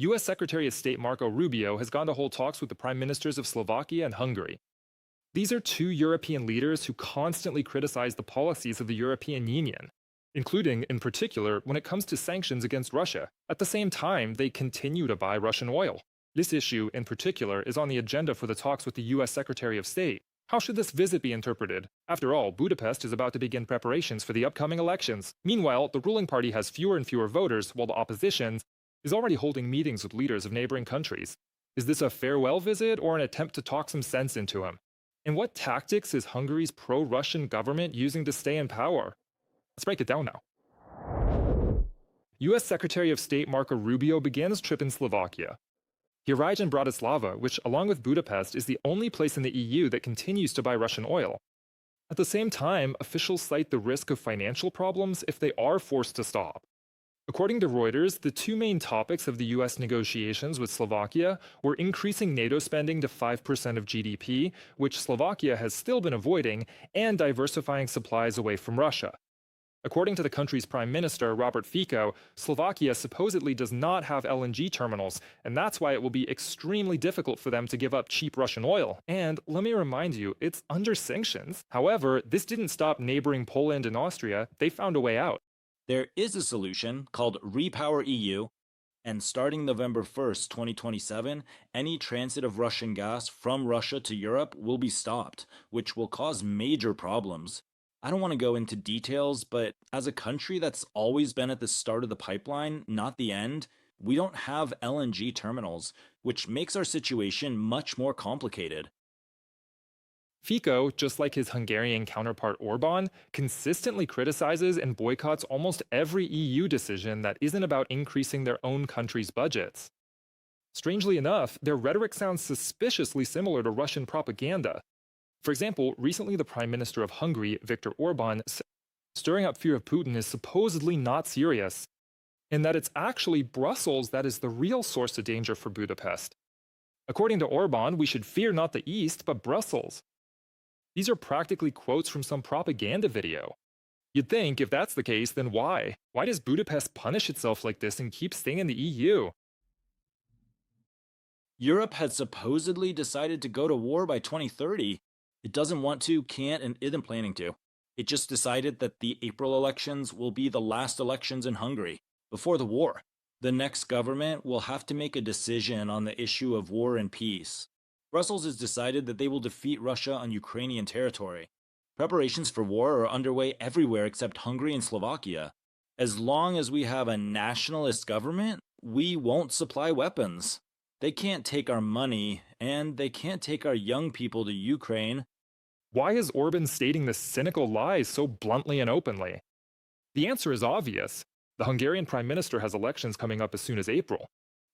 US Secretary of State Marco Rubio has gone to hold talks with the prime ministers of Slovakia and Hungary. These are two European leaders who constantly criticize the policies of the European Union, including, in particular, when it comes to sanctions against Russia. At the same time, they continue to buy Russian oil. This issue, in particular, is on the agenda for the talks with the US Secretary of State. How should this visit be interpreted? After all, Budapest is about to begin preparations for the upcoming elections. Meanwhile, the ruling party has fewer and fewer voters, while the opposition is already holding meetings with leaders of neighboring countries. Is this a farewell visit or an attempt to talk some sense into him? And what tactics is Hungary's pro-Russian government using to stay in power? Let's break it down now. US Secretary of State Marco Rubio began his trip in Slovakia. He arrived in Bratislava, which, along with Budapest, is the only place in the EU that continues to buy Russian oil. At the same time, officials cite the risk of financial problems if they are forced to stop. According to Reuters, the two main topics of the US negotiations with Slovakia were increasing NATO spending to 5% of GDP, which Slovakia has still been avoiding, and diversifying supplies away from Russia. According to the country's prime minister, Robert Fico, Slovakia supposedly does not have LNG terminals, and that's why it will be extremely difficult for them to give up cheap Russian oil. And let me remind you, it's under sanctions. However, this didn't stop neighboring Poland and Austria. They found a way out. There is a solution called Repower EU, and starting November 1st, 2027, any transit of Russian gas from Russia to Europe will be stopped, which will cause major problems. I don't want to go into details, but as a country that's always been at the start of the pipeline, not the end, we don't have LNG terminals, which makes our situation much more complicated. Fico, just like his Hungarian counterpart Orbán, consistently criticizes and boycotts almost every EU decision that isn't about increasing their own country's budgets. Strangely enough, their rhetoric sounds suspiciously similar to Russian propaganda. For example, recently the Prime Minister of Hungary, Viktor Orbán, said stirring up fear of Putin is supposedly not serious, and that it's actually Brussels that is the real source of danger for Budapest. According to Orbán, we should fear not the East, but Brussels. These are practically quotes from some propaganda video. You'd think, if that's the case, then why? Why does Budapest punish itself like this and keep staying in the EU? Europe had supposedly decided to go to war by 2030. It doesn't want to, can't, and isn't planning to. It just decided that the April elections will be the last elections in Hungary, before the war. The next government will have to make a decision on the issue of war and peace. Brussels has decided that they will defeat Russia on Ukrainian territory. Preparations for war are underway everywhere except Hungary and Slovakia. As long as we have a nationalist government, we won't supply weapons. They can't take our money, and they can't take our young people to Ukraine. Why is Orban stating this cynical lies so bluntly and openly? The answer is obvious. The Hungarian Prime Minister has elections coming up as soon as April.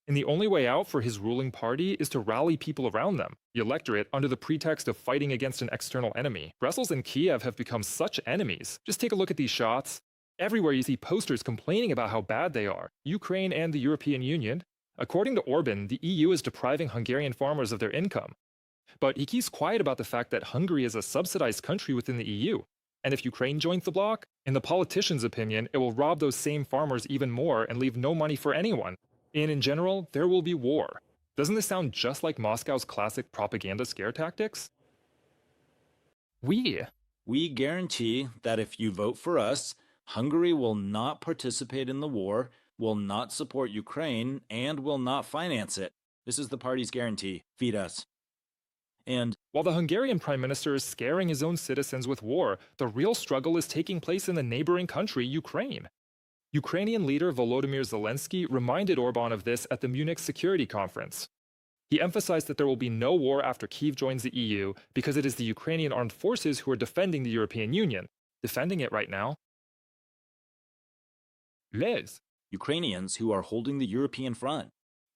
And the only way out for his ruling party is to rally people around them, the electorate, under the pretext of fighting against an external enemy. Brussels and Kiev have become such enemies. Just take a look at these shots. Everywhere you see posters complaining about how bad they are. Ukraine and the European Union. According to Orban, the EU is depriving Hungarian farmers of their income. But he keeps quiet about the fact that Hungary is a subsidized country within the EU. And if Ukraine joins the bloc, in the politicians' opinion, it will rob those same farmers even more and leave no money for anyone. And in general, there will be war. Doesn't this sound just like Moscow's classic propaganda scare tactics? We guarantee that if you vote for us, Hungary will not participate in the war, will not support Ukraine, and will not finance it. This is the party's guarantee. Feed us. And while the Hungarian Prime Minister is scaring his own citizens with war, the real struggle is taking place in the neighboring country, Ukraine. Ukrainian leader Volodymyr Zelensky reminded Orbán of this at the Munich Security Conference. He emphasized that there will be no war after Kyiv joins the EU because it is the Ukrainian armed forces who are defending the European Union. Defending it right now. Les Ukrainians who are holding the European front.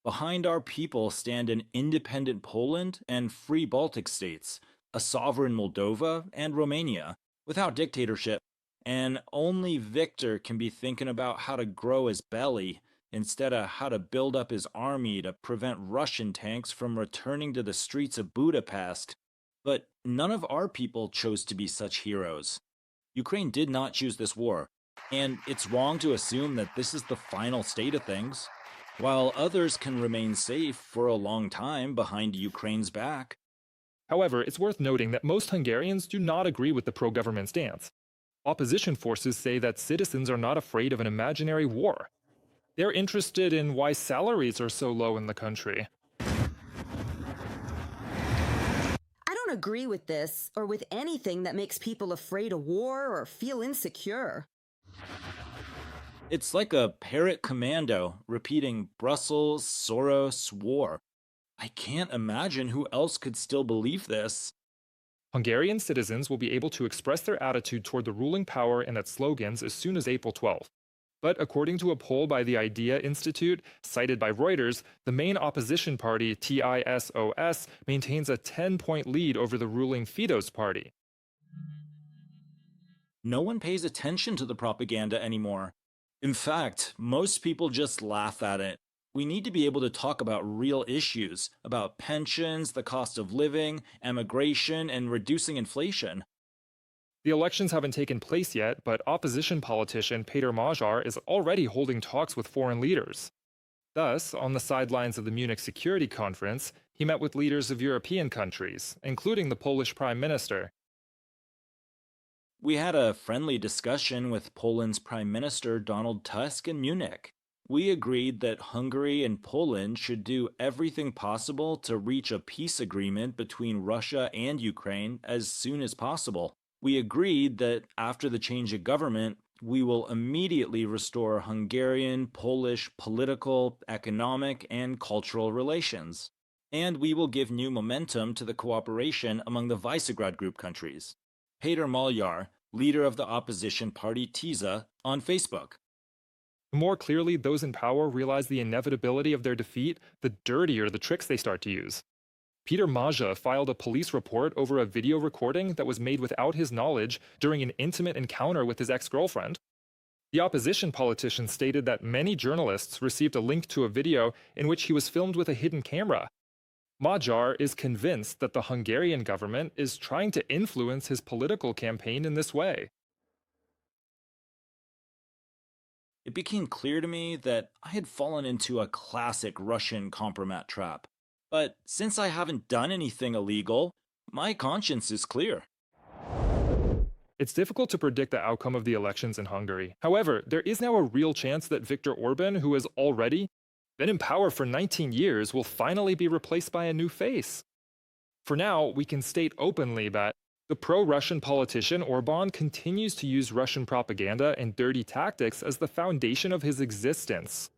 Behind our people stand an independent Poland and free Baltic states, a sovereign Moldova and Romania, without dictatorship. And only Victor can be thinking about how to grow his belly instead of how to build up his army to prevent Russian tanks from returning to the streets of Budapest. But none of our people chose to be such heroes. Ukraine did not choose this war, and it's wrong to assume that this is the final state of things. while others can remain safe for a long time behind Ukraine's back. However, it's worth noting that most Hungarians do not agree with the pro government stance. Opposition forces say that citizens are not afraid of an imaginary war. They're interested in why salaries are so low in the country. I don't agree with this or with anything that makes people afraid of war or feel insecure. It's like a parrot commando repeating Brussels, Soros, war. I can't imagine who else could still believe this. Hungarian citizens will be able to express their attitude toward the ruling power and its slogans as soon as April 12th. But according to a poll by the IDEA Institute, cited by Reuters, the main opposition party, TISOS, maintains a 10-point lead over the ruling Fidesz party. No one pays attention to the propaganda anymore. In fact, most people just laugh at it. We need to be able to talk about real issues, about pensions, the cost of living, emigration, and reducing inflation. The elections haven't taken place yet, but opposition politician Peter Magyar is already holding talks with foreign leaders. Thus, on the sidelines of the Munich Security Conference, he met with leaders of European countries, including the Polish Prime Minister. We had a friendly discussion with Poland's Prime Minister Donald Tusk in Munich. We agreed that Hungary and Poland should do everything possible to reach a peace agreement between Russia and Ukraine as soon as possible. We agreed that after the change of government, we will immediately restore Hungarian, Polish political, economic, and cultural relations. And we will give new momentum to the cooperation among the Visegrad Group countries. Peter Magyar, leader of the opposition party TISA, on Facebook. The more clearly those in power realize the inevitability of their defeat, the dirtier the tricks they start to use. Peter Magyar filed a police report over a video recording that was made without his knowledge during an intimate encounter with his ex-girlfriend. The opposition politician stated that many journalists received a link to a video in which he was filmed with a hidden camera. Magyar is convinced that the Hungarian government is trying to influence his political campaign in this way. It became clear to me that I had fallen into a classic Russian compromat trap. But since I haven't done anything illegal, my conscience is clear. It's difficult to predict the outcome of the elections in Hungary. However, there is now a real chance that Viktor Orban, who has already been in power for 19 years, will finally be replaced by a new face. For now, we can state openly that the pro-Russian politician Orbán continues to use Russian propaganda and dirty tactics as the foundation of his existence.